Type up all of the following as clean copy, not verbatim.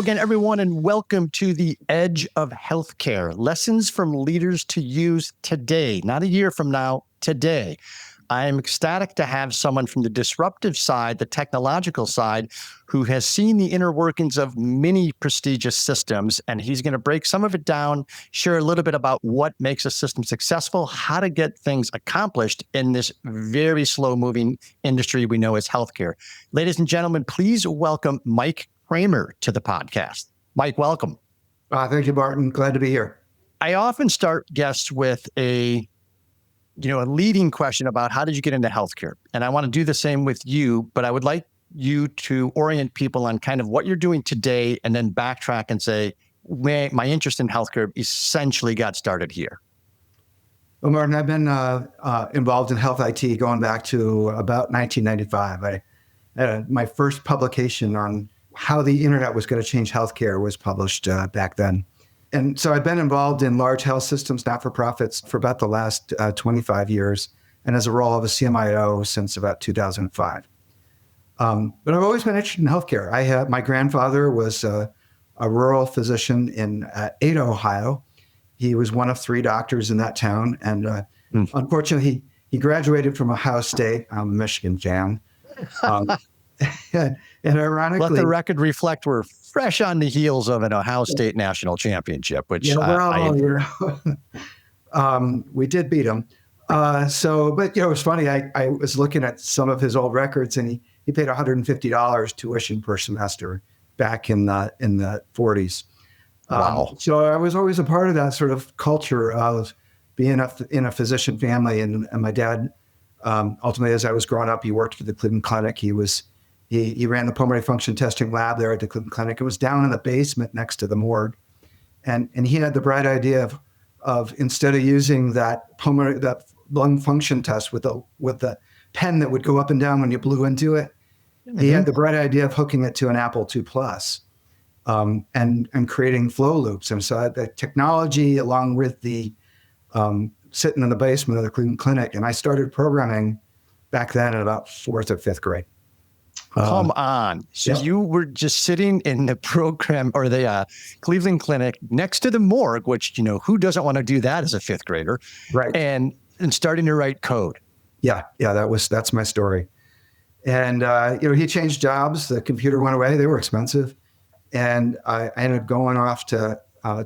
again, everyone, and welcome to the Edge of Healthcare. Lessons from leaders to use today, not a year from now, today. I am ecstatic to have someone from the disruptive side, the technological side, who has seen the inner workings of many prestigious systems, and he's going to break some of it down, share a little bit about what makes a system successful, how to get things accomplished in this very slow-moving industry we know as healthcare. Ladies and gentlemen, please welcome Mike Kramer to the podcast. Mike, welcome. Thank you, Martin. Glad to be here. I often start guests with a leading question about how did you get into healthcare? And I want to do the same with you, but I would like you to orient people on kind of what you're doing today and then backtrack and say, my interest in healthcare essentially got started here. Well, Martin, I've been involved in health IT going back to about 1995. My first publication on how the internet was going to change healthcare was published back then. And so I've been involved in large health systems, not-for-profits, for about the last 25 years, and as a role of a CMIO since about 2005. But I've always been interested in healthcare. My grandfather was a rural physician in Ada, Ohio. He was one of three doctors in that town, and unfortunately, he graduated from Ohio State. I'm a Michigan fan. And ironically, let the record reflect we're fresh on the heels of an Ohio State national championship, which we did beat them. But it was funny. I was looking at some of his old records, and he paid $150 tuition per semester back in the 40s. Wow! So I was always a part of that sort of culture of being in a physician family, and my dad, ultimately, as I was growing up, he worked for the Cleveland Clinic. He ran the pulmonary function testing lab there at the Cleveland Clinic. It was down in the basement next to the morgue. And he had the bright idea of instead of using that lung function test with the pen that would go up and down when you blew into it, he had the bright idea of hooking it to an Apple II Plus and creating flow loops. And so the technology, along with the sitting in the basement of the Cleveland Clinic, and I started programming back then in about fourth or fifth grade. Come on. So you were just sitting in the program or the Cleveland Clinic next to the morgue, which, who doesn't want to do that as a fifth grader? Right. And starting to write code. Yeah. That's my story. And, he changed jobs. The computer went away. They were expensive. And I ended up going off to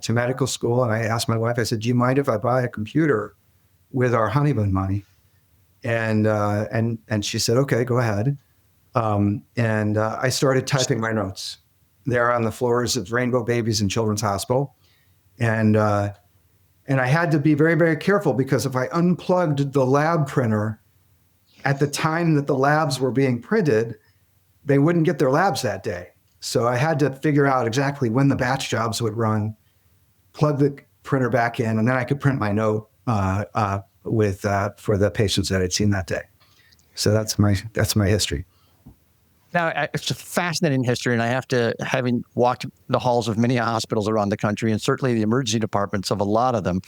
medical school. And I asked my wife, I said, do you mind if I buy a computer with our honeymoon money? And she said, okay, go ahead. And I started typing my notes there on the floors of Rainbow Babies and Children's Hospital. And I had to be very, very careful because if I unplugged the lab printer at the time that the labs were being printed, they wouldn't get their labs that day. So I had to figure out exactly when the batch jobs would run, plug the printer back in, and then I could print my note for the patients that I'd seen that day. So that's my history. Now, it's a fascinating history, and having walked the halls of many hospitals around the country, and certainly the emergency departments of a lot of them,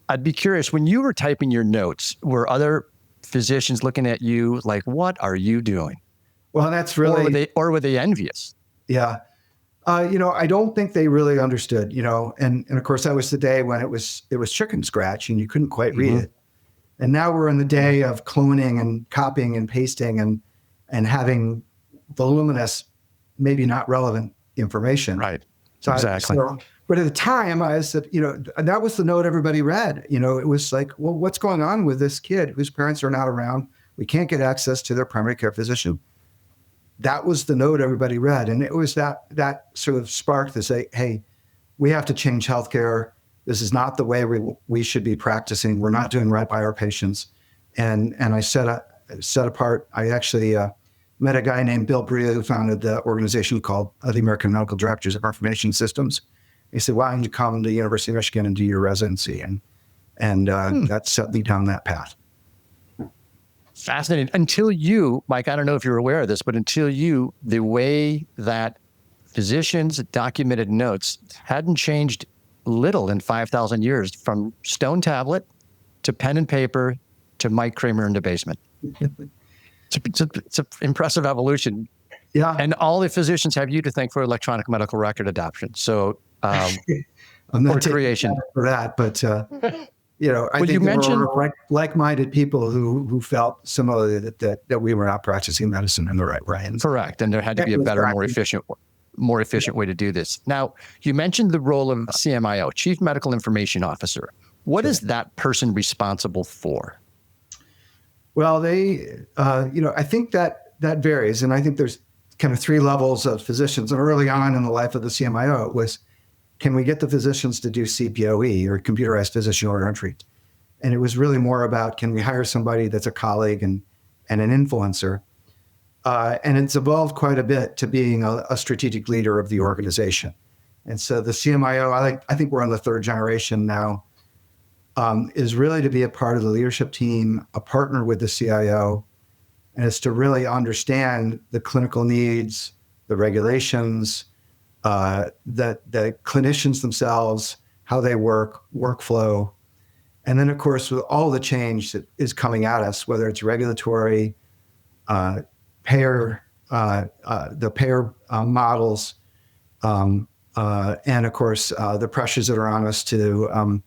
I'd be curious, when you were typing your notes, were other physicians looking at you like, what are you doing? Well, that's really... Or were they envious? Yeah. I don't think they really understood, and of course, that was the day when it was chicken scratch, and you couldn't quite read it. And now we're in the day of cloning and copying and pasting and having voluminous, maybe not relevant information. Right. So exactly. But at the time, I said, that was the note everybody read. It was like, well, what's going on with this kid whose parents are not around? We can't get access to their primary care physician. That was the note everybody read. And it was that sort of spark to say, hey, we have to change healthcare. This is not the way we should be practicing. We're not doing right by our patients. And I set apart, I actually met a guy named Bill Bria who founded the organization called the American Medical Directors of Information Systems. He said, why don't you come to the University of Michigan and do your residency? And that set me down that path. Fascinating. Until you, Mike, I don't know if you're aware of this, but the way that physicians documented notes hadn't changed little in 5,000 years, from stone tablet to pen and paper to Mike Kramer in the basement. It's an impressive evolution. Yeah. And all the physicians have you to thank for electronic medical record adoption. So, I'm not or taking creation. credit for that, but I Well, you think there mentioned, were like-minded people who felt similarly that we were not practicing medicine in the right way. And correct. And there had to be a better, more efficient way to do this. Now, you mentioned the role of CMIO, Chief Medical Information Officer. What is that person responsible for? Well, I think that varies. And I think there's kind of three levels of physicians. And early on in the life of the CMIO, it was, can we get the physicians to do CPOE, or computerized physician order entry? And it was really more about, can we hire somebody that's a colleague and an influencer? And it's evolved quite a bit to being a strategic leader of the organization. And so the CMIO, I think we're on the third generation now, is really to be a part of the leadership team, a partner with the CIO, and it's to really understand the clinical needs, the regulations, the clinicians themselves, how they work, workflow. And then, of course, with all the change that is coming at us, whether it's regulatory, payer, the payer models, and of course, the pressures that are on us to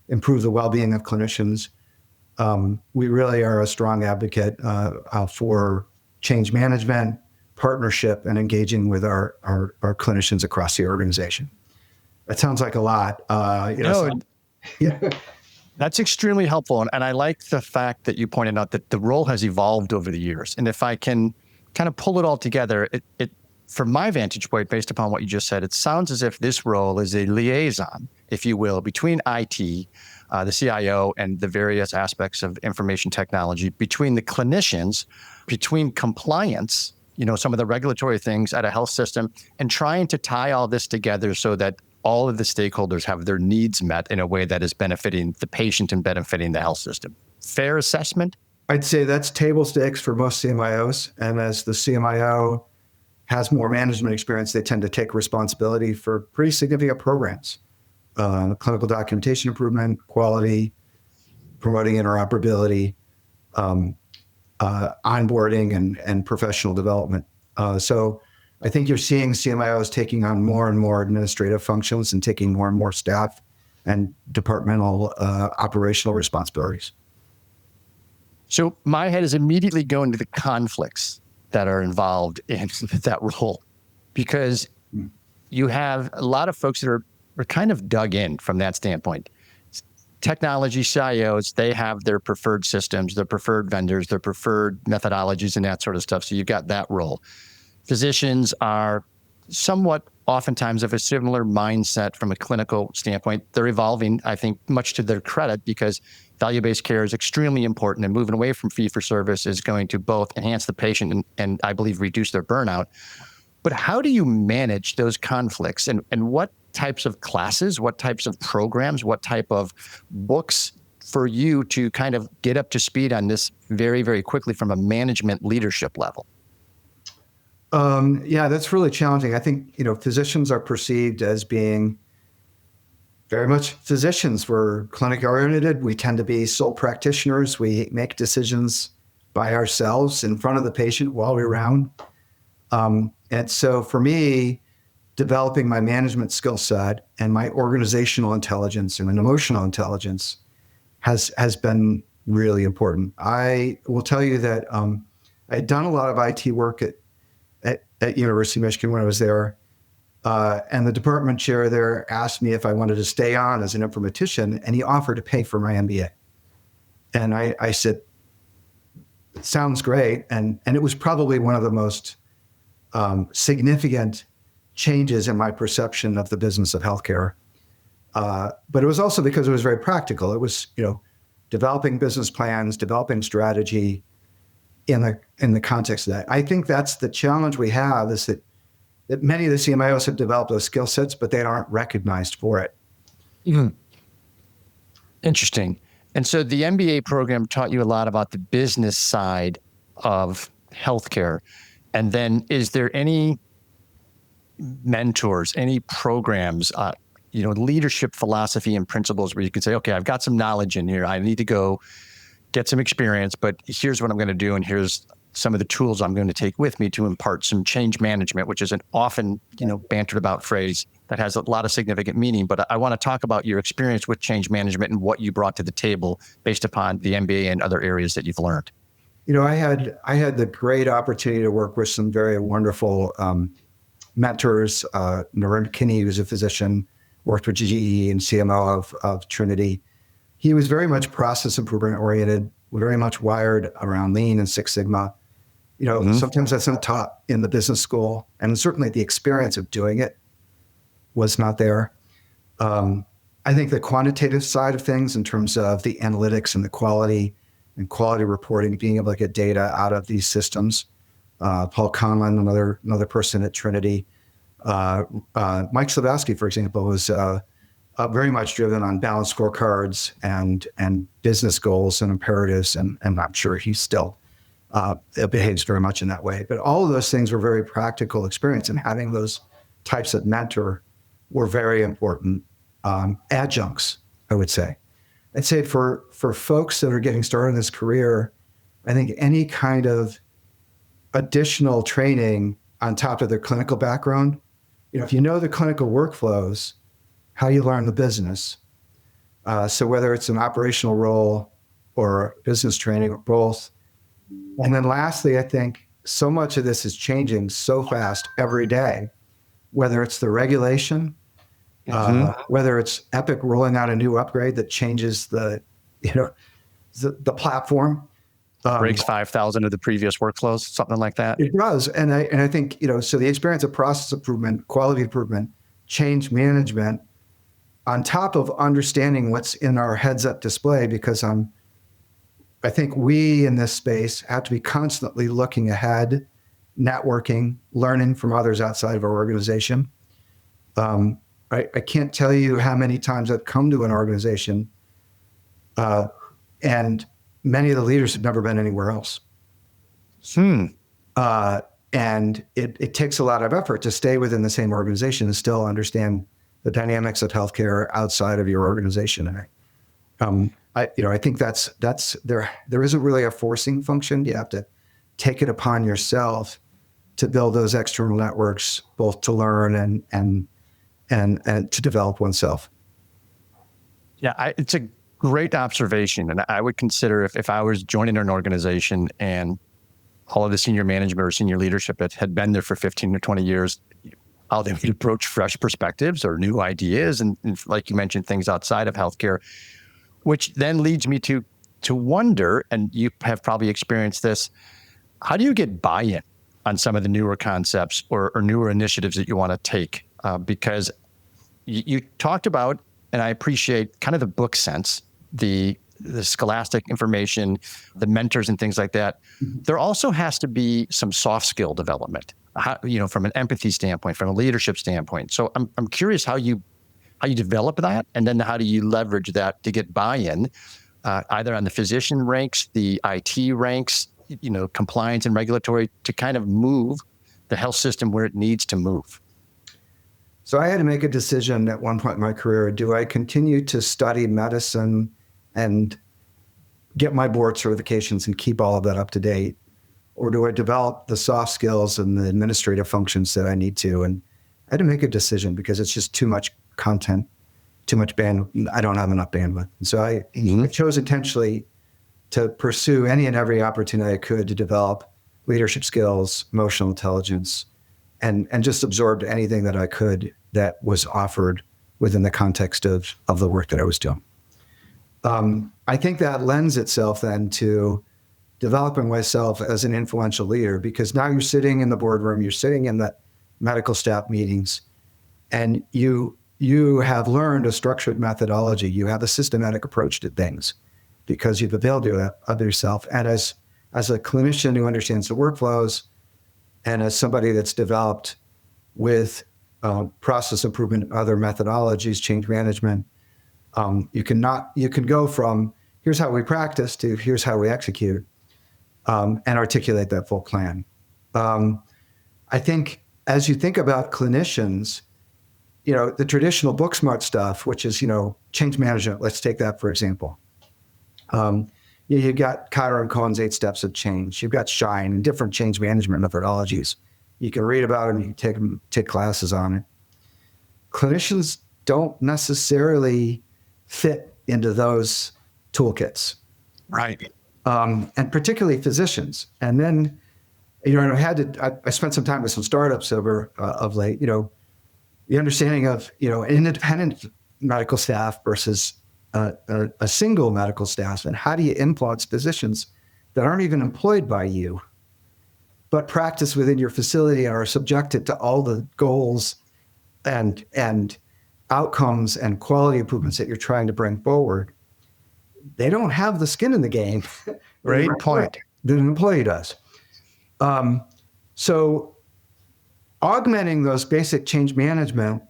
improve the well-being of clinicians. We really are a strong advocate for change management, partnership, and engaging with our clinicians across the organization. That sounds like a lot. Yeah. That's extremely helpful. And I like the fact that you pointed out that the role has evolved over the years. And if I can kind of pull it all together, it from my vantage point, based upon what you just said, it sounds as if this role is a liaison, if you will, between IT, the CIO, and the various aspects of information technology, between the clinicians, between compliance, some of the regulatory things at a health system, and trying to tie all this together so that all of the stakeholders have their needs met in a way that is benefiting the patient and benefiting the health system. Fair assessment? I'd say that's table stakes for most CMIOs. And as the CMIO has more management experience, they tend to take responsibility for pretty significant programs, clinical documentation improvement, quality, promoting interoperability, onboarding, and professional development. So I think you're seeing CMIOs taking on more and more administrative functions and taking more and more staff and departmental operational responsibilities. So my head is immediately going to the conflicts that are involved in that role, because you have a lot of folks that are kind of dug in from that standpoint. Technology CIOs, they have their preferred systems, their preferred vendors, their preferred methodologies, and that sort of stuff. So you've got that role. Physicians are somewhat oftentimes of a similar mindset from a clinical standpoint. They're evolving, I think, much to their credit, because value-based care is extremely important, and moving away from fee-for-service is going to both enhance the patient and I believe reduce their burnout. But how do you manage those conflicts, and what types of classes, what types of programs, what type of books for you to kind of get up to speed on this very, very quickly from a management leadership level? Yeah, that's really challenging. I think, physicians are perceived as being very much physicians. We're clinic oriented. We tend to be sole practitioners. We make decisions by ourselves in front of the patient while we're around. And so for me, developing my management skill set and my organizational intelligence and emotional intelligence has been really important. I will tell you that I had done a lot of IT work at University of Michigan when I was there. And the department chair there asked me if I wanted to stay on as an informatician, and he offered to pay for my MBA. And I said, sounds great. And it was probably one of the most significant changes in my perception of the business of healthcare. But it was also because it was very practical. It was, developing business plans, developing strategy in the context of that. I think that's the challenge we have, is that many of the CMIOs have developed those skill sets, but they aren't recognized for it. Mm. Interesting. And so the MBA program taught you a lot about the business side of healthcare. And then is there any mentors, any programs, leadership philosophy and principles where you could say, okay, I've got some knowledge in here. I need to go get some experience, but here's what I'm going to do. And here's some of the tools I'm going to take with me to impart some change management, which is an often, bantered about phrase that has a lot of significant meaning. But I want to talk about your experience with change management and what you brought to the table based upon the MBA and other areas that you've learned. I had the great opportunity to work with some very wonderful mentors. Narendra Kinney, who's a physician, worked with GE and CMIO of Trinity. He was very much process improvement oriented, very much wired around Lean and Six Sigma. Sometimes that's not taught in the business school, and certainly the experience of doing it was not there. I think the quantitative side of things in terms of the analytics and the quality and quality reporting, being able to get data out of these systems. Paul Conlon, another person at Trinity. Mike Slabowski, for example, was very much driven on balanced scorecards and business goals and imperatives, and I'm sure he still behaves very much in that way. But all of those things were very practical experience, and having those types of mentor were very important adjuncts, I would say. I'd say for folks that are getting started in this career, I think any kind of additional training on top of their clinical background, if you know the clinical workflows, how you learn the business. So whether it's an operational role or business training or both. And then lastly, I think so much of this is changing so fast every day, whether it's the regulation, whether it's Epic rolling out a new upgrade that changes the platform. Breaks 5,000 of the previous workflows, something like that. It does. And I think, so the experience of process improvement, quality improvement, change management, on top of understanding what's in our heads-up display, because I think we in this space have to be constantly looking ahead, networking, learning from others outside of our organization. I can't tell you how many times I've come to an organization and many of the leaders have never been anywhere else. And it takes a lot of effort to stay within the same organization and still understand the dynamics of healthcare outside of your organization. I think that's there isn't really a forcing function. You have to take it upon yourself to build those external networks, both to learn and to develop oneself. Yeah, it's a great observation. And I would consider if I was joining an organization and all of the senior management or senior leadership that had been there for 15 or 20 years, how they would approach fresh perspectives or new ideas. And like you mentioned, things outside of healthcare, which then leads me to wonder, and you have probably experienced this, how do you get buy-in on some of the newer concepts or newer initiatives that you want to take? Because you talked about, and I appreciate kind of the book sense, the scholastic information, the mentors and things like that. Mm-hmm. There also has to be some soft skill development, from an empathy standpoint, from a leadership standpoint. So I'm curious how you develop that, and then how do you leverage that to get buy-in, either on the physician ranks, the IT ranks, compliance and regulatory, to kind of move the health system where it needs to move. So I had to make a decision at one point in my career. Do I continue to study medicine and get my board certifications and keep all of that up to date? Or do I develop the soft skills and the administrative functions that I need to? And I had to make a decision because it's just too much content, too much bandwidth. I don't have enough bandwidth. And so I chose intentionally to pursue any and every opportunity I could to develop leadership skills, emotional intelligence, and just absorbed anything that I could that was offered within the context of the work that I was doing. I think that lends itself then to developing myself as an influential leader, because now you're sitting in the boardroom, you're sitting in the medical staff meetings, and you have learned a structured methodology. You have a systematic approach to things because you've availed of yourself. And as a clinician who understands the workflows, and as somebody that's developed with process improvement and other methodologies, change management, you can go from here's how we practice to here's how we execute, and articulate that full plan. I think as you think about clinicians, the traditional book smart stuff, which is, change management, let's take that for example. You've got Cotter and Cohen's 8 Steps of Change. You've got Shine and different change management methodologies. You can read about them. You can take classes on it. Clinicians don't necessarily fit into those toolkits. Right. And particularly physicians. And then, I spent some time with some startups of late, the understanding of, an independent medical staff versus a single medical staff, and how do you influence physicians that aren't even employed by you, but practice within your facility and are subjected to all the goals and outcomes and quality improvements that you're trying to bring forward. They don't have the skin in the game. Great point. That an employee does. So augmenting those basic change management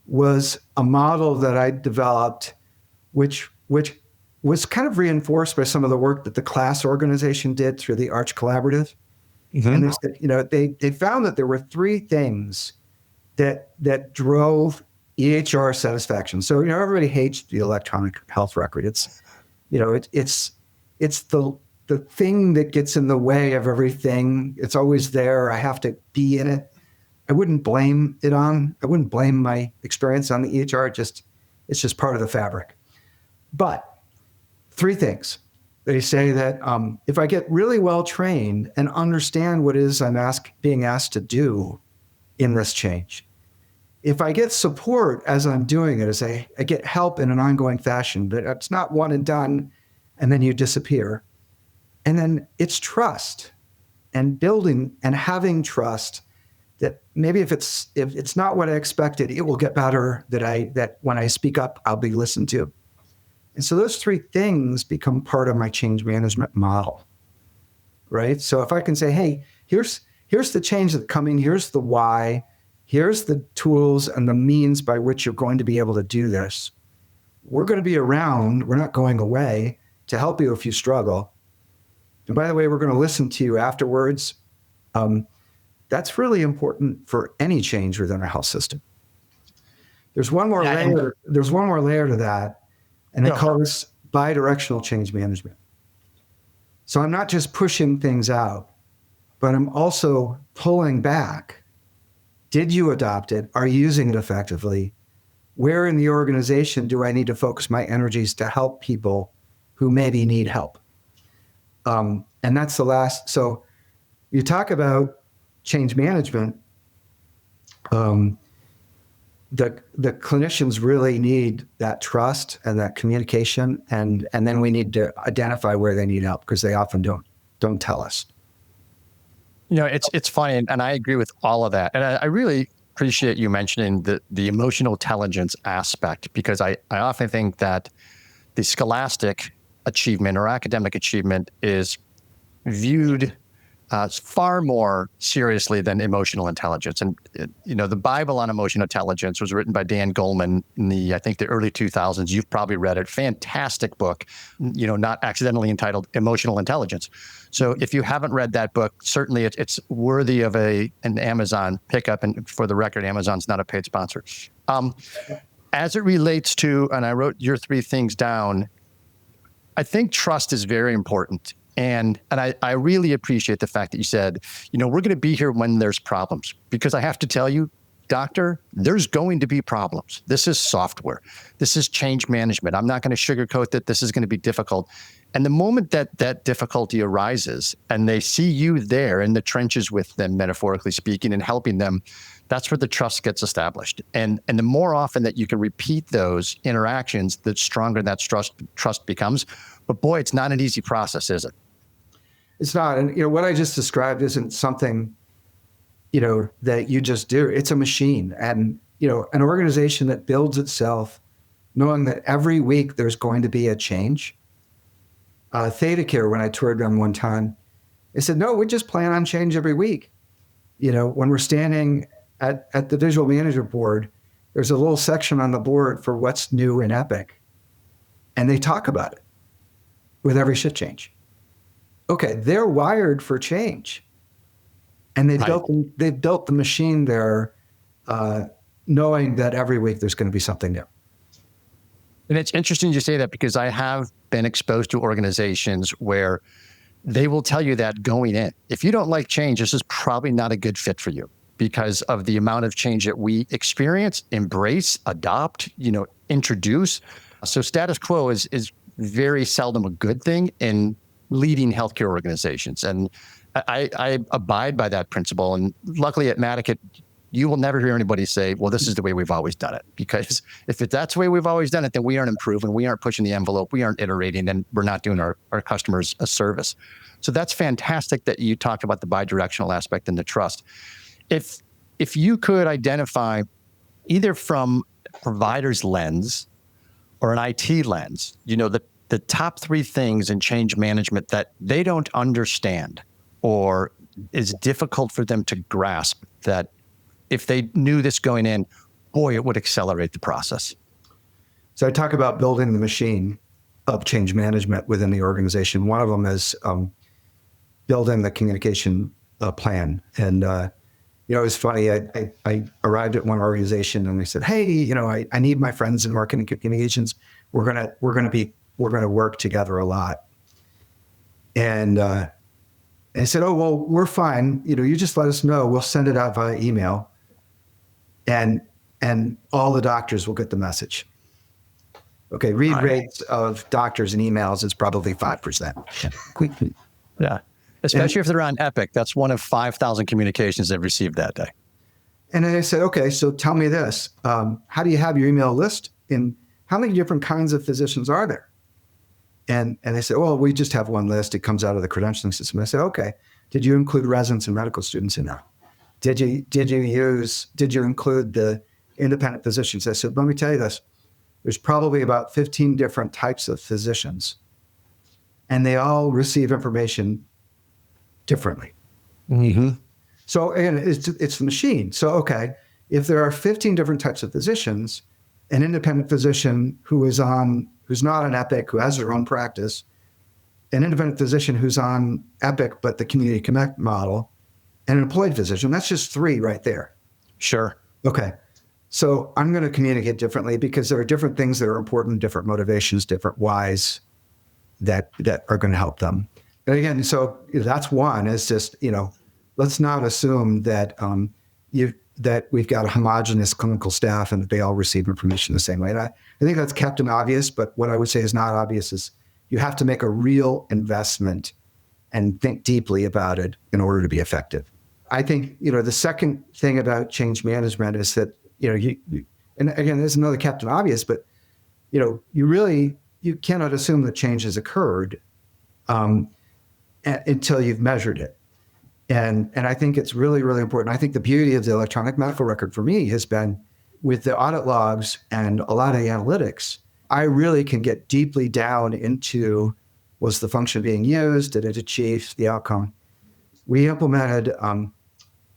was a model that I developed, which was kind of reinforced by some of the work that the class organization did through the Arch Collaborative. Mm-hmm. And they found that there were 3 things that drove EHR satisfaction. So everybody hates the electronic health record. It's the thing that gets in the way of everything. It's always there. I have to be in it. I wouldn't blame my experience on the EHR. It's just part of the fabric. But 3 things. They say that if I get really well trained and understand what it is I'm being asked to do in this change, if I get support as I'm doing it, as I get help in an ongoing fashion, that it's not one and done and then you disappear. And then it's trust and building and having trust that maybe if it's not what I expected, it will get better, that when I speak up, I'll be listened to. And so those 3 things become part of my change management model, right? So if I can say, hey, here's the change that's coming, here's the why, here's the tools and the means by which you're going to be able to do this. We're going to be around, we're not going away, to help you if you struggle. And by the way, we're going to listen to you afterwards. That's really important for any change within our health system. There's one more layer. There's one more layer to that, and they call this bidirectional change management. So I'm not just pushing things out, but I'm also pulling back. Did you adopt it? Are you using it effectively? Where in the organization do I need to focus my energies to help people who maybe need help? And that's the last. So you talk about change management. The clinicians really need that trust and that communication, and then we need to identify where they need help, because they often don't tell us. It's funny, and I agree with all of that. And I really appreciate you mentioning the emotional intelligence aspect, because I often think that the scholastic achievement or academic achievement is viewed far more seriously than emotional intelligence. And, the Bible on emotional intelligence was written by Dan Goleman in the early 2000s. You've probably read it. Fantastic book, not accidentally entitled Emotional Intelligence. So if you haven't read that book, certainly it's worthy of an Amazon pickup. And for the record, Amazon's not a paid sponsor. As it relates to, and I wrote your 3 things down, I think trust is very important. And I really appreciate the fact that you said, we're going to be here when there's problems, because I have to tell you, doctor, there's going to be problems. This is software. This is change management. I'm not going to sugarcoat that this is going to be difficult. And the moment that difficulty arises and they see you there in the trenches with them, metaphorically speaking, and helping them, that's where the trust gets established. And the more often that you can repeat those interactions, the stronger that trust becomes. But boy, it's not an easy process, is it? It's not. And what I just described isn't something, that you just do. It's a machine. And, an organization that builds itself knowing that every week there's going to be a change. ThedaCare, when I toured them one time, they said, no, we just plan on change every week. When we're standing at the visual management board, there's a little section on the board for what's new in Epic. And they talk about it with every shift change. Okay, they're wired for change. And they've built the machine there, knowing that every week there's going to be something new. And it's interesting you say that because I have been exposed to organizations where they will tell you that going in. If you don't like change, this is probably not a good fit for you because of the amount of change that we experience, embrace, adopt, introduce. So status quo is very seldom a good thing in leading healthcare organizations. And I abide by that principle. And luckily at Matic, you will never hear anybody say, well, this is the way we've always done it. Because if that's the way we've always done it, then we aren't improving, we aren't pushing the envelope, we aren't iterating, and we're not doing our customers a service. So that's fantastic that you talked about the bidirectional aspect and the trust. If you could identify either from a provider's lens or an IT lens, the top three things in change management that they don't understand or is difficult for them to grasp, that if they knew this going in, boy, it would accelerate the process. So I talk about building the machine of change management within the organization. One of them is building the communication plan. And, it was funny. I arrived at one organization and they said, hey, I need my friends in marketing communications. We're going to work together a lot. And I said, oh, well, we're fine. You just let us know. We'll send it out via email. And all the doctors will get the message. Okay, read rates of doctors and emails is probably 5%. Yeah, especially if they're on Epic. That's one of 5,000 communications they've received that day. And then I said, okay, so tell me this. How do you have your email list? And how many different kinds of physicians are there? And they said, well, we just have one list. It comes out of the credentialing system. I said, okay, did you include residents and medical students in that? Did you include the independent physicians? I said, let me tell you this. There's probably about 15 different types of physicians, and they all receive information differently. Mm-hmm. So again, it's the machine. So, okay, if there are 15 different types of physicians, an independent physician who's not on Epic, who has their own practice, an independent physician who's on Epic, but the Community Connect model, and an employed physician, that's just 3 right there. Sure. Okay. So I'm going to communicate differently because there are different things that are important, different motivations, different whys that are going to help them. And again, so that's one, is just, let's not assume that that we've got a homogenous clinical staff and that they all receive information the same way. And I think that's Captain Obvious, but what I would say is not obvious is you have to make a real investment and think deeply about it in order to be effective. I think, the second thing about change management is that, and again, there's another Captain Obvious, but, you cannot assume that change has occurred until you've measured it. And I think it's really, really important. I think the beauty of the electronic medical record for me has been with the audit logs and a lot of the analytics, I really can get deeply down into, was the function being used? Did it achieve the outcome? We implemented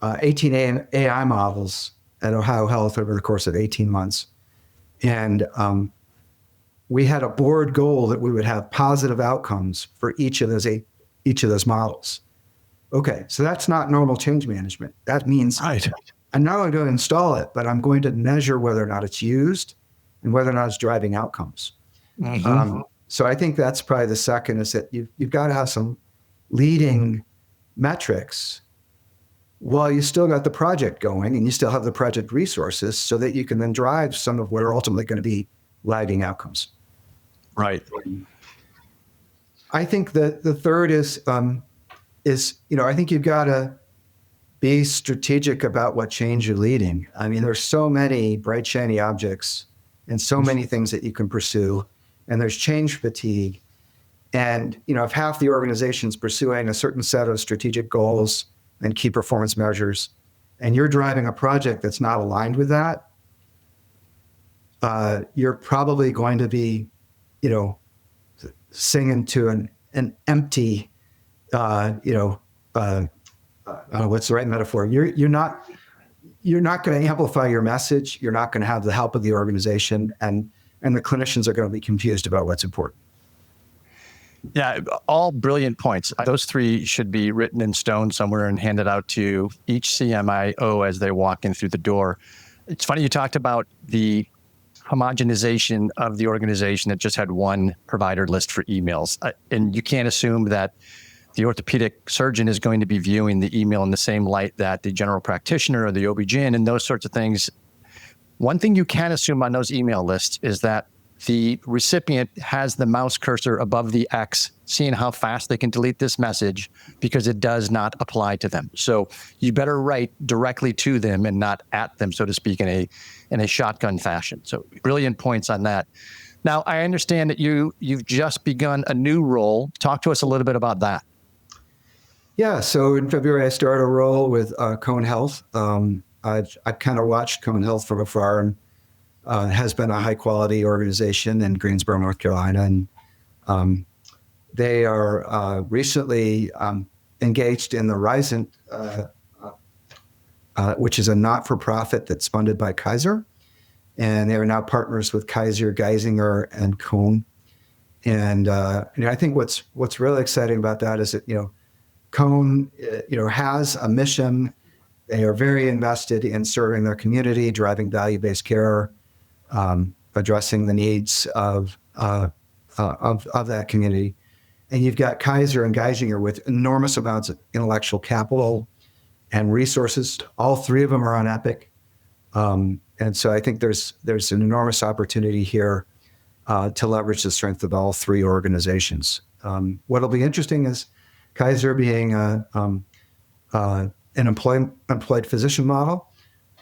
18 AI models at Ohio Health over the course of 18 months. And we had a board goal that we would have positive outcomes for each of those models. Okay, so that's not normal change management. That means I'm not only going to install it, but I'm going to measure whether or not it's used and whether or not it's driving outcomes. Mm-hmm. So I think that's probably the second, is that you've got to have some leading metrics while you still got the project going and you still have the project resources so that you can then drive some of what are ultimately going to be lagging outcomes. Right. I think that the third is, I think you've got to be strategic about what change you're leading. I mean, there's so many bright, shiny objects and so many things that you can pursue, and there's change fatigue. And, if half the organization's pursuing a certain set of strategic goals and key performance measures, and you're driving a project that's not aligned with that, you're probably going to be, singing to an empty, I don't know what's the right metaphor. You're not going to amplify your message. You're not going to have the help of the organization, and the clinicians are going to be confused about what's important. Yeah, all brilliant points. Those 3 should be written in stone somewhere and handed out to each CMIO as they walk in through the door. It's funny you talked about the homogenization of the organization that just had one provider list for emails. And you can't assume that the orthopedic surgeon is going to be viewing the email in the same light that the general practitioner or the OB-GYN and those sorts of things. One thing you can assume on those email lists is that the recipient has the mouse cursor above the X, seeing how fast they can delete this message because it does not apply to them. So you better write directly to them and not at them, so to speak, in a shotgun fashion. So brilliant points on that. Now, I understand that you've just begun a new role. Talk to us a little bit about that. Yeah, so in February, I started a role with Cone Health. I've kind of watched Cone Health from afar, and has been a high quality organization in Greensboro, North Carolina. And they are recently engaged in the Risant, which is a not-for-profit that's funded by Kaiser. And they are now partners with Kaiser, Geisinger, and Cone. And I think what's really exciting about that is that, Cone, has a mission. They are very invested in serving their community, driving value-based care, addressing the needs of that community. And you've got Kaiser and Geisinger with enormous amounts of intellectual capital and resources. All three of them are on Epic. And so I think there's an enormous opportunity here to leverage the strength of all three organizations. What'll be interesting is Kaiser being an employed physician model.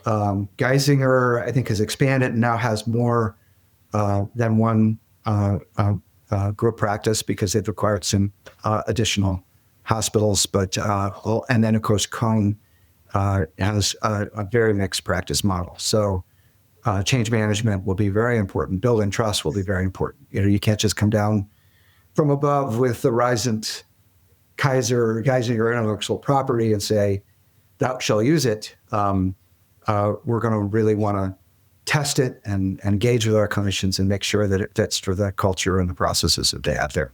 Geisinger, I think, has expanded and now has more than one group practice because they've acquired some additional hospitals. And then, of course, Cone has a very mixed practice model. So change management will be very important. Building trust will be very important. You can't just come down from above with the Risant Kaiser Geisinger intellectual property and say, thou shall use it. We're going to really want to test it and engage with our clinicians and make sure that it fits for the culture and the processes that they have there.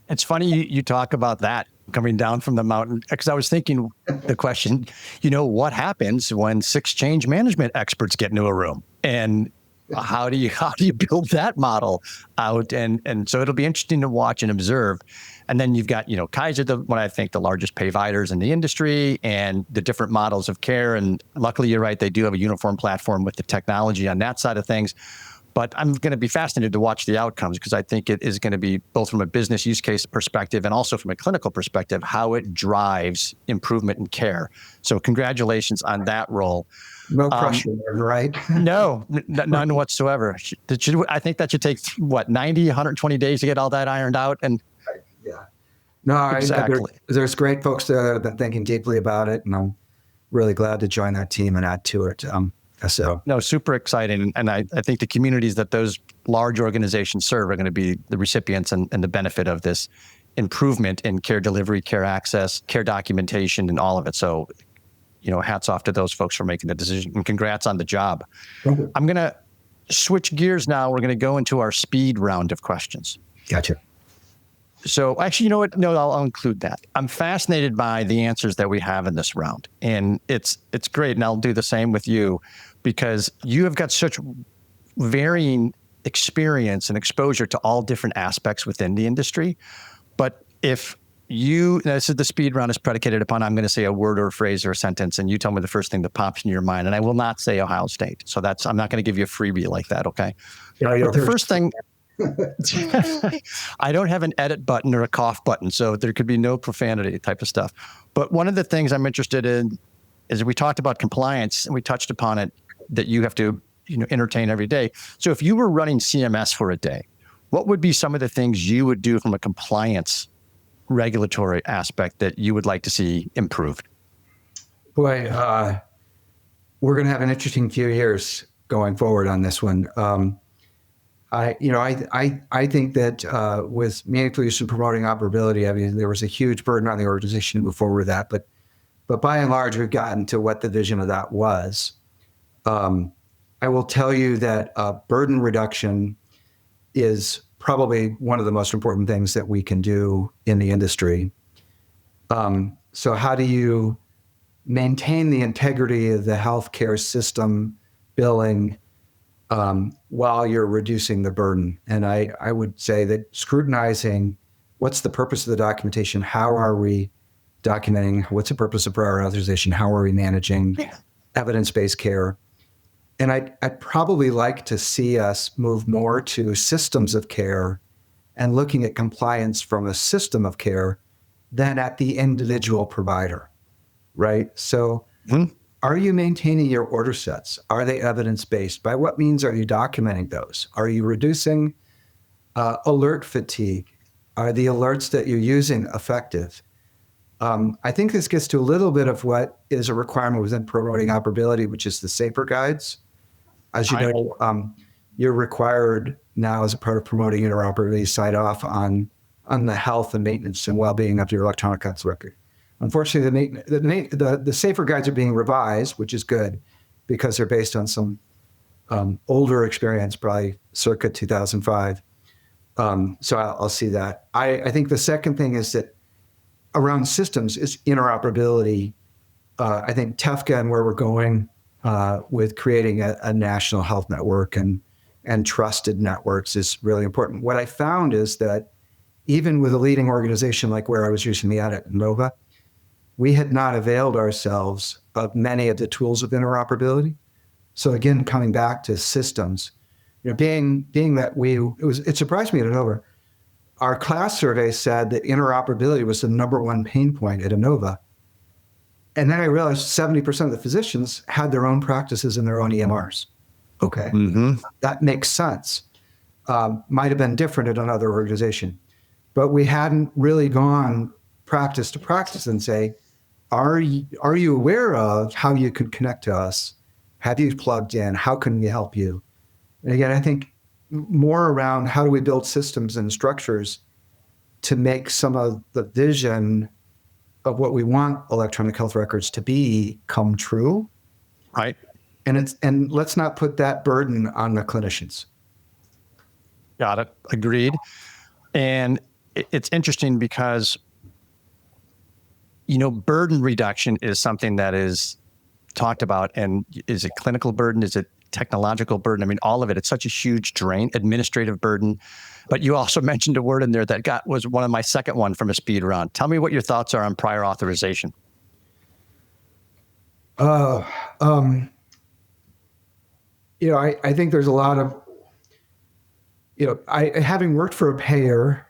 It's funny you talk about that coming down from the mountain, because I was thinking the question, what happens when 6 change management experts get into a room, and how do you build that model out? And so it'll be interesting to watch and observe. And then you've got, Kaiser, one I think the largest payviders in the industry, and the different models of care. And luckily, you're right, they do have a uniform platform with the technology on that side of things. But I'm going to be fascinated to watch the outcomes, because I think it is going to be both from a business use case perspective and also from a clinical perspective, how it drives improvement in care. So congratulations on that role. No pressure, right? No, none whatsoever. I think that should take, 90, 120 days to get all that ironed out? And yeah. No, exactly. There's great folks there that have been thinking deeply about it, and I'm really glad to join that team and add to it. No, super exciting. And I think the communities that those large organizations serve are going to be the recipients and the benefit of this improvement in care delivery, care access, care documentation, and all of it. So, hats off to those folks for making the decision, and congrats on the job. I'm going to switch gears now. We're going to go into our speed round of questions. Gotcha. So actually, you know what? No, I'll include that. I'm fascinated by the answers that we have in this round, and it's great. And I'll do the same with you, because you have got such varying experience and exposure to all different aspects within the industry. But if this is the speed round is predicated upon, I'm going to say a word or a phrase or a sentence, and you tell me the first thing that pops in your mind, and I will not say Ohio State. So I'm not going to give you a freebie like that. Okay. But the first thing, I don't have an edit button or a cough button, so there could be no profanity type of stuff. But one of the things I'm interested in is, we talked about compliance, and we touched upon it, that you have to entertain every day. So if you were running CMS for a day, what would be some of the things you would do from a compliance regulatory aspect that you would like to see improved? Boy, we're going to have an interesting few years going forward on this one. I think that with meaningful use and promoting operability, there was a huge burden on the organization to move forward with that. But by and large, we've gotten to what the vision of that was. I will tell you that burden reduction is probably one of the most important things that we can do in the industry. So how do you maintain the integrity of the healthcare system, billing, while you're reducing the burden. And I would say that scrutinizing what's the purpose of the documentation, how are we documenting, what's the purpose of prior authorization, how are we managing evidence-based care. And I'd probably like to see us move more to systems of care and looking at compliance from a system of care than at the individual provider, right? So are you maintaining your order sets? Are they evidence-based? By what means are you documenting those? Are you reducing alert fatigue? Are the alerts that you're using effective? I think this gets to a little bit of what is a requirement within promoting operability, which is the SAFER guides. As you know, you're required now as a part of promoting interoperability sign off on the health and maintenance and well-being of your electronic health record. Unfortunately, the SAFER guides are being revised, which is good because they're based on some older experience, probably circa 2005. So I'll see that. I think the second thing is that around systems is interoperability. I think TEFCA and where we're going with creating a national health network and trusted networks is really important. What I found is that even with a leading organization like where I was recently at Nova, we had not availed ourselves of many of the tools of interoperability. So again, coming back to systems, being that it surprised me at Nova. Our class survey said that interoperability was the number one pain point at Inova. And then I realized 70% of the physicians had their own practices and their own EMRs. Okay, that makes sense. Might have been different at another organization. But we hadn't really gone practice to practice and say, are you aware of how you could connect to us? Have you plugged in? How can we help you? And again, I think more around how do we build systems and structures to make some of the vision of what we want electronic health records to be come true. Right. And let's not put that burden on the clinicians. Got it. Agreed. And it's interesting because, burden reduction is something that is talked about. And is it clinical burden? Is it technological burden? I mean, all of it. It's such a huge drain, administrative burden. But you also mentioned a word in there that was one of my second one from a speed round. Tell me what your thoughts are on prior authorization. I think there's a lot of, having worked for a payer,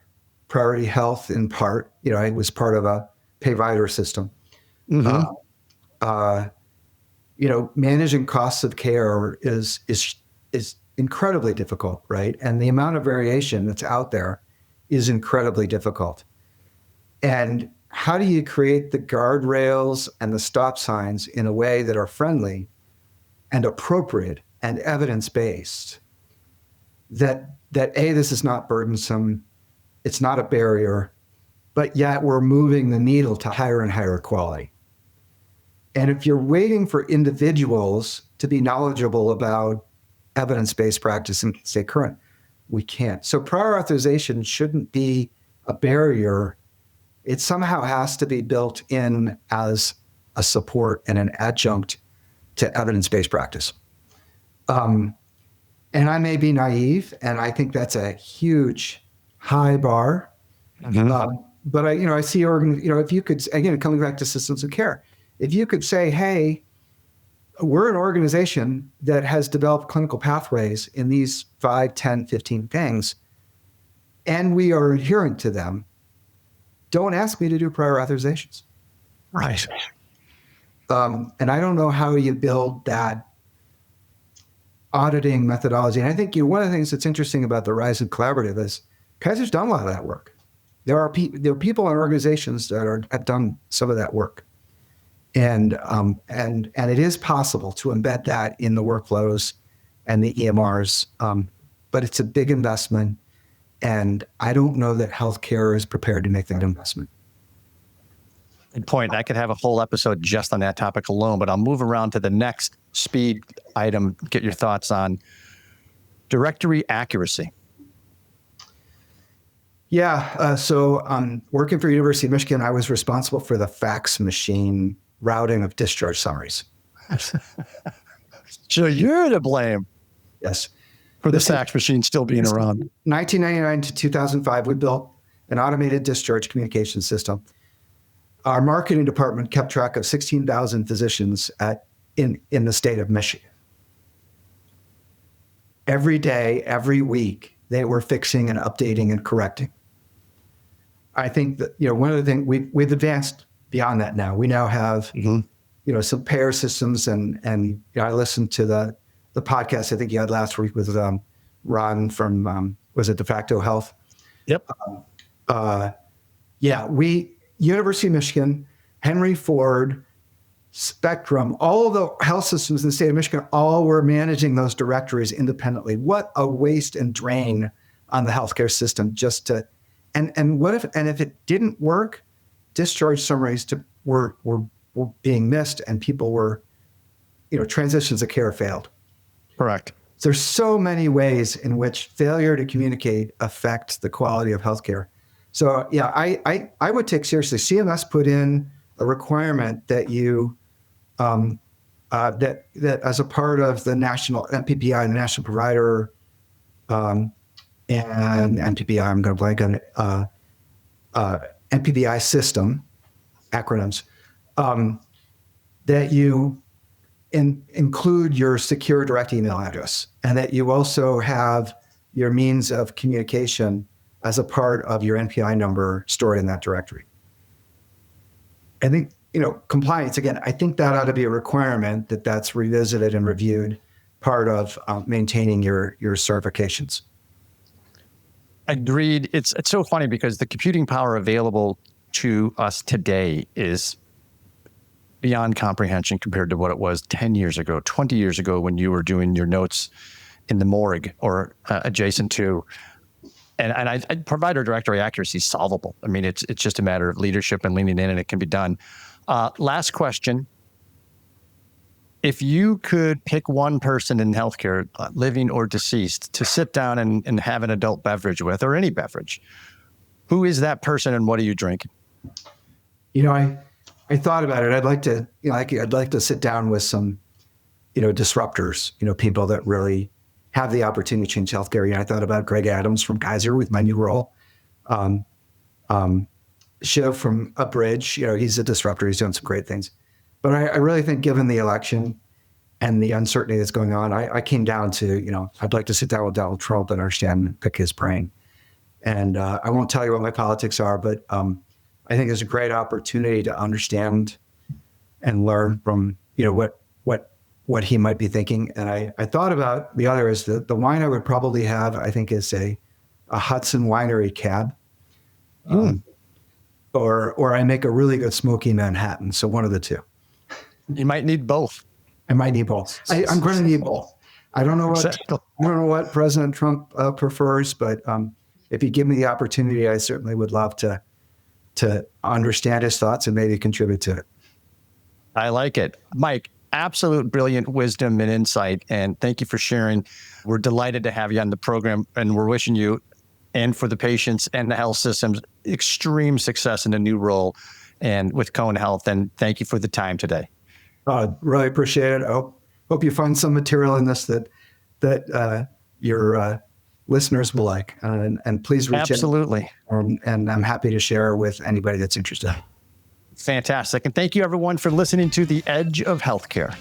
Priority Health in part, I was part of a payvider system. Managing costs of care is incredibly difficult, right? And the amount of variation that's out there is incredibly difficult. And how do you create the guardrails and the stop signs in a way that are friendly and appropriate and evidence-based? That this is not burdensome, it's not a barrier, but yet we're moving the needle to higher and higher quality. And if you're waiting for individuals to be knowledgeable about evidence-based practice and stay current, we can't. So prior authorization shouldn't be a barrier. It somehow has to be built in as a support and an adjunct to evidence-based practice. And I may be naive, and I think that's a huge high bar. But I see, if you could, again, coming back to systems of care, if you could say, hey, we're an organization that has developed clinical pathways in these 5, 10, 15 things, and we are adherent to them, don't ask me to do prior authorizations. Right. And I don't know how you build that auditing methodology. And I think one of the things that's interesting about the Rise of Collaborative is Kaiser's done a lot of that work. There are people and organizations that have done some of that work. And it is possible to embed that in the workflows and the EMRs, but it's a big investment, and I don't know that healthcare is prepared to make that investment. Good point. I could have a whole episode just on that topic alone, but I'll move around to the next speed item, get your thoughts on directory accuracy. Yeah, so working for University of Michigan, I was responsible for the fax machine routing of discharge summaries. So you're to blame. Yes. For the fax machine still being around. 1999 to 2005, we built an automated discharge communication system. Our marketing department kept track of 16,000 physicians in the state of Michigan. Every day, every week, they were fixing and updating and correcting. I think that, one of the things we've advanced beyond that now. We now have, some payer systems and I listened to the podcast I think you had last week with Ron from, was it De Facto Health? Yep. University of Michigan, Henry Ford, Spectrum, all of the health systems in the state of Michigan, all were managing those directories independently. What a waste and drain on the healthcare system and if it didn't work, discharge summaries were being missed and people were, transitions of care failed. Correct. There's so many ways in which failure to communicate affects the quality of healthcare. So I would take seriously. CMS put in a requirement that you that as a part of the national MPPI, the national provider, and MPPI, I'm going to blank on it, MPPI system acronyms, that you include your secure direct email address, and that you also have your means of communication as a part of your NPI number stored in that directory. I think, compliance, again, I think that ought to be a requirement that's revisited and reviewed, part of maintaining your certifications. Agreed. It's so funny because the computing power available to us today is beyond comprehension compared to what it was 10 years ago, 20 years ago when you were doing your notes in the morgue or adjacent to. And I provider directory accuracy is solvable. I mean, it's just a matter of leadership and leaning in, and it can be done. Last question. If you could pick one person in healthcare, living or deceased, to sit down and have an adult beverage with, or any beverage, who is that person and what are you drinking? I thought about it. I'd like to sit down with some, disruptors, people that really have the opportunity to change healthcare. I thought about Greg Adams from Kaiser with my new role. Shiv from Upbridge, he's a disruptor. He's doing some great things. But I really think given the election and the uncertainty that's going on, I came down to, I'd like to sit down with Donald Trump and understand and pick his brain. And I won't tell you what my politics are, but I think it's a great opportunity to understand and learn from, what he might be thinking. And I thought about the other is the wine I would probably have, I think, is a Hudson Winery cab. Or I make a really good smoky Manhattan. So one of the two. You might need both. I might need both. I'm going to need both. I don't know what President Trump prefers, but if you give me the opportunity, I certainly would love to understand his thoughts and maybe contribute to it. I like it. Mike, absolute brilliant wisdom and insight. And thank you for sharing. We're delighted to have you on the program, and we're wishing you and for the patients and the health systems extreme success in the new role and with Cone Health. And thank you for the time today. Really appreciate it. I hope you find some material in this that your listeners will like. And please reach out. Absolutely. And I'm happy to share with anybody that's interested. Fantastic. And thank you, everyone, for listening to The Edge of Healthcare.